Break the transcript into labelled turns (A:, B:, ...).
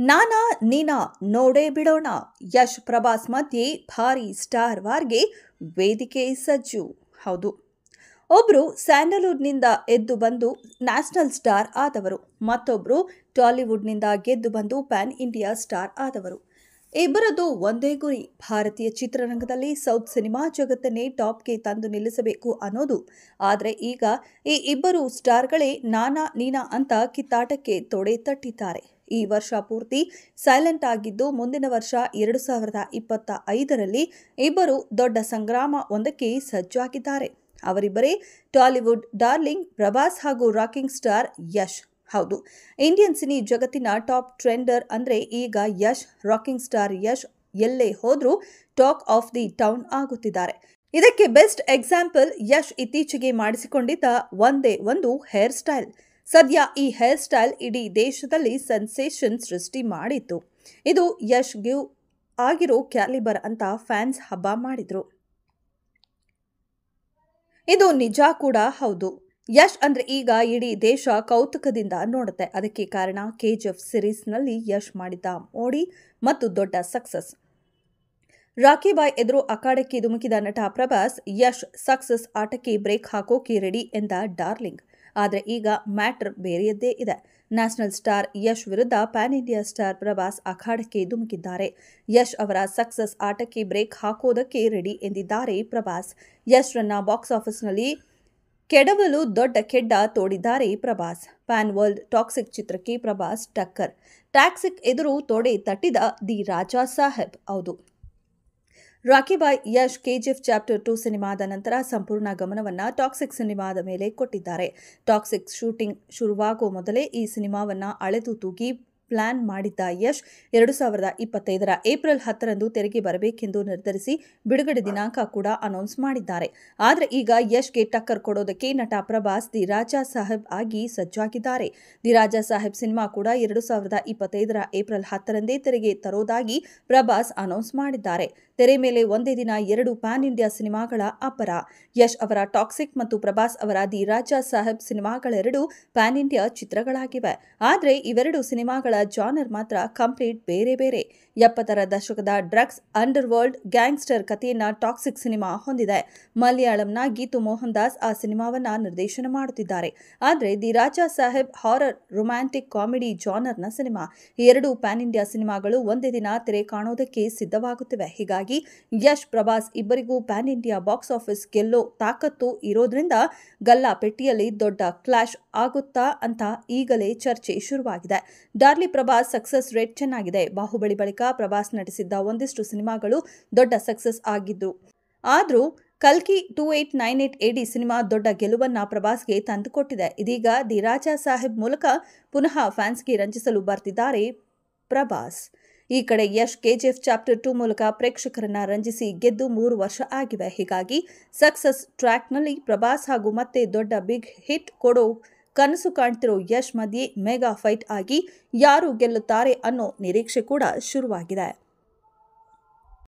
A: ನಾನಾ ನೀನಾ ನೋಡೇ ಬಿಡೋಣ. ಯಶ್ ಪ್ರಭಾಸ್ ಮಧ್ಯೆ ಭಾರಿ ಸ್ಟಾರ್ ವಾರ್ಗೆ ವೇದಿಕೆ ಸಜ್ಜು. ಹೌದು, ಒಬ್ರು ಸ್ಯಾಂಡಲ್ವುಡ್ನಿಂದ ಎದ್ದು ಬಂದು ನ್ಯಾಷನಲ್ ಸ್ಟಾರ್ ಆದವರು, ಮತ್ತೊಬ್ರು ಟಾಲಿವುಡ್ನಿಂದ ಗೆದ್ದು ಬಂದು ಪ್ಯಾನ್ ಇಂಡಿಯಾ ಸ್ಟಾರ್ ಆದವರು. ಇಬ್ಬರದ್ದು ಒಂದೇ ಗುರಿ, ಭಾರತೀಯ ಚಿತ್ರರಂಗದಲ್ಲಿ ಸೌತ್ ಸಿನಿಮಾ ಜಗತ್ತನ್ನೇ ಟಾಪ್ಗೆ ತಂದು ನಿಲ್ಲಿಸಬೇಕು ಅನ್ನೋದು. ಆದರೆ ಈಗ ಈ ಇಬ್ಬರು ಸ್ಟಾರ್ಗಳೇ ನಾನಾ ನೀನಾ ಅಂತ ಕಿತ್ತಾಟಕ್ಕೆ ತೊಡೆ ತಟ್ಟಿದ್ದಾರೆ. ಈ ವರ್ಷ ಪೂರ್ತಿ ಸೈಲೆಂಟ್ ಆಗಿದ್ದು, ಮುಂದಿನ ವರ್ಷ 2025ರಲ್ಲಿ ಇಬ್ಬರು ದೊಡ್ಡ ಸಂಗ್ರಾಮ ಒಂದಕ್ಕೆ ಸಜ್ಜಾಗಿದ್ದಾರೆ. ಅವರಿಬ್ಬರೇ ಟಾಲಿವುಡ್ ಡಾರ್ಲಿಂಗ್ ಪ್ರಭಾಸ್ ಹಾಗೂ ರಾಕಿಂಗ್ ಸ್ಟಾರ್ ಯಶ್. ಹೌದು, ಇಂಡಿಯನ್ ಸಿನಿ ಜಗತ್ತಿನ ಟಾಪ್ ಟ್ರೆಂಡರ್ ಅಂದ್ರೆ ಈಗ ಯಶ್. ರಾಕಿಂಗ್ ಸ್ಟಾರ್ ಯಶ್ ಎಲ್ಲೇ ಹೋದ್ರೂ ಟಾಕ್ ಆಫ್ ದಿ ಟೌನ್ ಆಗುತ್ತಿದ್ದಾರೆ. ಇದಕ್ಕೆ ಬೆಸ್ಟ್ ಎಕ್ಸಾಂಪಲ್ ಯಶ್ ಇತ್ತೀಚೆಗೆ ಮಾಡಿಸಿಕೊಂಡಿದ್ದ ಒಂದೇ ಒಂದು ಹೇರ್ ಸ್ಟೈಲ್. ಸದ್ಯ ಈ ಹೇರ್ ಸ್ಟೈಲ್ ಇಡೀ ದೇಶದಲ್ಲಿ ಸೆನ್ಸೇಷನ್ ಸೃಷ್ಟಿ ಮಾಡಿತ್ತು. ಇದು ಯಶ್ ಗಿವ್ ಆಗಿರೋ ಕ್ಯಾಲಿಬರ್ ಅಂತ ಫ್ಯಾನ್ಸ್ ಹಬ್ಬ ಮಾಡಿದ್ರು. ಇದು ನಿಜ ಕೂಡ ಹೌದು. ಯಶ್ ಅಂದ್ರೆ ಈಗ ಇಡೀ ದೇಶ ಕೌತುಕದಿಂದ ನೋಡುತ್ತೆ. ಅದಕ್ಕೆ ಕಾರಣ ಕೆಜಿಎಫ್ ಸಿರೀಸ್ನಲ್ಲಿ ಯಶ್ ಮಾಡಿದ್ದ ಮೋಡಿ ಮತ್ತು ದೊಡ್ಡ ಸಕ್ಸಸ್. ರಾಕಿ ಬಾಯ್ ಎದುರು ಅಖಾಡಕ್ಕೆ ಧುಮುಕಿದ ನಟ ಪ್ರಭಾಸ್ ಯಶ್ ಸಕ್ಸಸ್ ಆಟಕ್ಕೆ ಬ್ರೇಕ್ ಹಾಕೋಕೆ ರೆಡಿ ಎಂದ ಡಾರ್ಲಿಂಗ್. ಆದರೆ ಈಗ ಮ್ಯಾಟರ್ ಬೇರೆಯದ್ದೇ ಇದೆ. ನ್ಯಾಷನಲ್ ಸ್ಟಾರ್ ಯಶ್ ವಿರುದ್ಧ ಪ್ಯಾನ್ ಇಂಡಿಯಾ ಸ್ಟಾರ್ ಪ್ರಭಾಸ್ ಅಖಾಡಕ್ಕೆ ಧುಮುಕಿದ್ದಾರೆ. ಯಶ್ ಅವರ ಸಕ್ಸಸ್ ಆಟಕ್ಕೆ ಬ್ರೇಕ್ ಹಾಕೋದಕ್ಕೆ ರೆಡಿ ಎಂದಿದ್ದಾರೆ ಪ್ರಭಾಸ್. ಯಶ್ ರನ್ನ ಬಾಕ್ಸ್ ಆಫೀಸ್ನಲ್ಲಿ ಕೆಡವಲು ದೊಡ್ಡ ಕೆಡ್ಡ ತೋಡಿದ್ದಾರೆ ಪ್ರಭಾಸ್. ಪ್ಯಾನ್ ವರ್ಲ್ಡ್ ಟಾಕ್ಸಿಕ್ ಚಿತ್ರಕ್ಕೆ ಪ್ರಭಾಸ್ ಟಕ್ಕರ್. ಟಾಕ್ಸಿಕ್ ಎದುರು ತೊಡೆ ತಟ್ಟಿದ ದಿ ರಾಜಾ ಸಾಹೇಬ್. ಹೌದು, ರಾಕಿ ಬಾಯ್ ಯಶ್ ಕೆಜಿಎಫ್ ಚಾಪ್ಟರ್ 2 ಸಿನಿಮಾದ ನಂತರ ಸಂಪೂರ್ಣ ಗಮನವನ್ನ ಟಾಕ್ಸಿಕ್ ಸಿನಿಮಾದ ಮೇಲೆ ಕೊಟ್ಟಿದ್ದಾರೆ. ಟಾಕ್ಸಿಕ್ ಶೂಟಿಂಗ್ ಶುರುವಾಗೋ ಮೊದಲೇ ಈ ಸಿನಿಮಾವನ್ನ ಅಳೆದು ತೂಗಿ ಪ್ಲಾನ್ ಮಾಡಿದ್ದ ಯಶ್ 2025ರ ಏಪ್ರಿಲ್ 10ರಂದು ತೆರೆಗೆ ಬರಬೇಕೆಂದು ನಿರ್ಧರಿಸಿ ಬಿಡುಗಡೆ ದಿನಾಂಕ ಕೂಡ ಅನೌನ್ಸ್ ಮಾಡಿದ್ದಾರೆ. ಆದರೆ ಈಗ ಯಶ್ಗೆ ಟಕ್ಕರ್ ಕೊಡೋದಕ್ಕೆ ನಟ ಪ್ರಭಾಸ್ ದಿ ರಾಜಾ ಸಾಹೇಬ್ ಆಗಿ ಸಜ್ಜಾಗಿದ್ದಾರೆ. ದಿ ರಾಜಾ ಸಾಹೇಬ್ ಸಿನಿಮಾ ಕೂಡ 2025ರ ಏಪ್ರಿಲ್ 10ರಂದೇ ತೆರೆಗೆ ತರೋದಾಗಿ ಪ್ರಭಾಸ್ ಅನೌನ್ಸ್ ಮಾಡಿದ್ದಾರೆ. ತೆರೆ ಮೇಲೆ ಒಂದೇ ದಿನ 2 ಪ್ಯಾನ್ ಇಂಡಿಯಾ ಸಿನಿಮಾಗಳ ಅಬ್ಬರ. ಯಶ್ ಅವರ ಟಾಕ್ಸಿಕ್ ಮತ್ತು ಪ್ರಭಾಸ್ ಅವರ ದಿ ರಾಜಾ ಸಾಹೇಬ್ ಸಿನಿಮಾಗಳೆರಡೂ ಪ್ಯಾನ್ ಇಂಡಿಯಾ ಚಿತ್ರಗಳಾಗಿವೆ. ಆದರೆ ಇವೆರಡು ಸಿನಿಮಾಗಳ ಜಾನರ್ ಮಾತ್ರ ಕಂಪ್ಲೀಟ್ ಬೇರೆ ಬೇರೆ. 70ರ ದಶಕದ ಡ್ರಗ್ಸ್ ಅಂಡರ್ ವರ್ಲ್ಡ್ ಗ್ಯಾಂಗ್ಸ್ಟರ್ ಕಥೆಯನ್ನ ಟಾಕ್ಸಿಕ್ ಸಿನಿಮಾ ಹೊಂದಿದೆ. ಮಲಯಾಳಂನ ಗೀತು ಮೋಹನ್ ದಾಸ್ ಆ ಸಿನಿಮಾವನ್ನ ನಿರ್ದೇಶನ ಮಾಡುತ್ತಿದ್ದಾರೆ. ಆದರೆ the Raja Saab horror romantic comedy ಜಾನರ್ನ ಸಿನಿಮಾ. ಈ ಎರಡೂ ಪ್ಯಾನ್ ಇಂಡಿಯಾ ಸಿನಿಮಾಗಳು ಒಂದೇ ದಿನ ತೆರೆ ಕಾಣೋದಕ್ಕೆ ಸಿದ್ಧವಾಗುತ್ತಿವೆ. ಹೀಗಾಗಿ ಯಶ್ ಪ್ರಭಾಸ್ ಇಬ್ಬರಿಗೂ ಪ್ಯಾನ್ ಇಂಡಿಯಾ ಬಾಕ್ಸ್ ಆಫೀಸ್ ಗೆಲ್ಲೋ ತಾಕತ್ತು ಇರೋದ್ರಿಂದ ಗಲ್ಲಾ ಪೆಟ್ಟಿಯಲ್ಲಿ ದೊಡ್ಡ ಕ್ಲಾಶ್ ಆಗುತ್ತಾ ಅಂತ ಈಗಲೇ ಚರ್ಚೆ ಶುರುವಾಗಿದೆ. ಡಾರ್ಲಿ ಪ್ರಭಾಸ್ ಸಕ್ಸಸ್ ರೇಟ್ ಚೆನ್ನಾಗಿದೆ. ಬಾಹುಬಲಿ ಬಳಿಕ ಪ್ರಭಾಸ್ ನಟಿಸಿದ್ದ ಒಂದಿಷ್ಟು ಸಿನಿಮಾಗಳು ದೊಡ್ಡ ಸಕ್ಸಸ್ ಆಗಿದ್ದು. ಆದ್ರೂ ಕಲ್ಕಿ 2898 AD ಸಿನಿಮಾ ದೊಡ್ಡ ಗೆಲುವನ್ನ ಪ್ರಭಾಸ್ಗೆ ತಂದುಕೊಟ್ಟಿದೆ. ಇದೀಗ ದಿ ರಾಜಾ ಸಾಹೇಬ್ ಮೂಲಕ ಪುನಃ ಫ್ಯಾನ್ಸ್ಗೆ ರಂಜಿಸಲು ಬರ್ತಿದ್ದಾರೆ ಪ್ರಭಾಸ್. ಈ ಕಡೆ ಯಶ್ ಕೆಜಿಎಫ್ ಚಾಪ್ಟರ್ 2 ಮೂಲಕ ಪ್ರೇಕ್ಷಕರನ್ನ ರಂಜಿಸಿ ಗೆದ್ದು 3 ವರ್ಷ ಆಗಿವೆ. ಹೀಗಾಗಿ ಸಕ್ಸಸ್ ಟ್ರ್ಯಾಕ್ನಲ್ಲಿ ಪ್ರಭಾಸ್ ಹಾಗೂ ಮತ್ತೆ ದೊಡ್ಡ ಬಿಗ್ ಹಿಟ್ ಕೊಡೋ ಕನಸು ಕಾಣ್ತಿರೋ ಯಶ್ ಮಧ್ಯೆ ಮೆಗಾ ಫೈಟ್ ಆಗಿ ಯಾರು ಗೆಲ್ಲುತ್ತಾರೆ ಅನ್ನೋ ನಿರೀಕ್ಷೆ ಕೂಡ ಶುರುವಾಗಿದೆ.